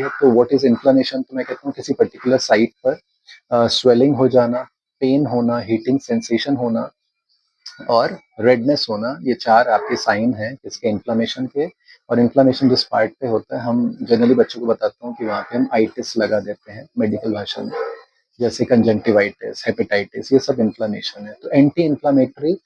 है तो what is inflammation, तो मैं कहता हूँ किसी पर्टिकुलर साइट पर स्वेलिंग हो जाना, पेन होना, हीटिंग सेंसेशन होना और रेडनेस होना, ये 4 आपके साइन हैं किसके, इन्फ्लेमेशन के। और इन्फ्लेमेशन जिस पार्ट पे होता है, हम जनरली बच्चों को बताता हूँ कि वहाँ पे हम आइटिस लगा देते हैं मेडिकल भाषा में, जैसे कंजंक्टिवाइटिस, हेपेटाइटिस, ये सब इन्फ्लेमेशन है। तो एंटी इन्फ्लेमेटरी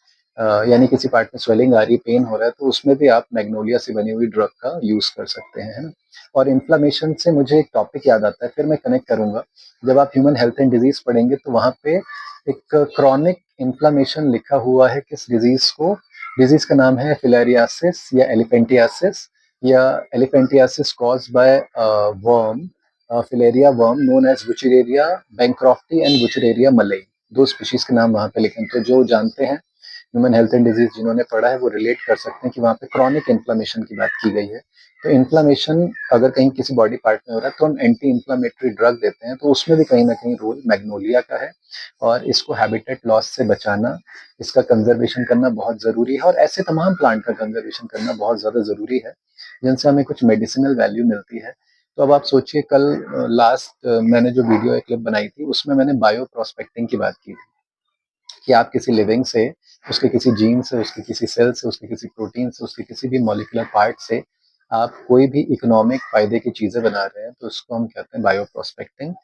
यानी किसी पार्ट में स्वेलिंग आ रही है, पेन हो रहा है, तो उसमें भी आप मैग्नोलिया से बनी हुई ड्रग का यूज़ कर सकते हैं, है ना? और इन्फ्लेमेशन से मुझे एक टॉपिक याद आता है, फिर मैं कनेक्ट करूँगा। जब आप ह्यूमन हेल्थ एंड डिजीज़ पढ़ेंगे तो वहाँ पे एक क्रॉनिक इन्फ्लेमेशन लिखा हुआ है किस डिजीज़ को, डिजीज़ का नाम है फिलारियासिस या एलिफेंटियासिस, या elephantiasis caused by worm, filaria worm known as wuchereria bancrofti and wuchereria malayi. 2 species के नाम वहाँ पे लिखे हैं। तो जो जानते हैं ह्यूमन हेल्थ एंड डिजीज, जिन्होंने पढ़ा है, वो रिलेट कर सकते हैं कि वहाँ पे क्रॉनिक इन्फ्लेमेशन की बात की गई है। तो इन्फ्लेमेशन अगर कहीं किसी बॉडी पार्ट में हो रहा है तो हम एंटी इन्फ्लेमेटरी ड्रग देते हैं, तो उसमें भी कहीं ना कहीं रोल मैग्नोलिया का है। और इसको हैबिटेट लॉस से बचाना, इसका कंजर्वेशन करना बहुत ज़रूरी है, और ऐसे तमाम प्लांट का कंजर्वेशन करना बहुत ज़्यादा ज़रूरी है जिनसे हमें कुछ मेडिसिनल वैल्यू मिलती है। तो अब आप सोचिए, कल लास्ट मैंने जो वीडियो क्लिप बनाई थी उसमें मैंने बायो प्रोस्पेक्टिंग की बात की थी कि आप किसी लिविंग से, उसके किसी जीन से, उसके किसी सेल से, उसके किसी प्रोटीन से, उसके किसी भी मॉलिक्यूलर पार्ट से आप कोई भी इकोनॉमिक फ़ायदे की चीज़ें बना रहे हैं, तो उसको हम कहते हैं बायो प्रोस्पेक्टिंग।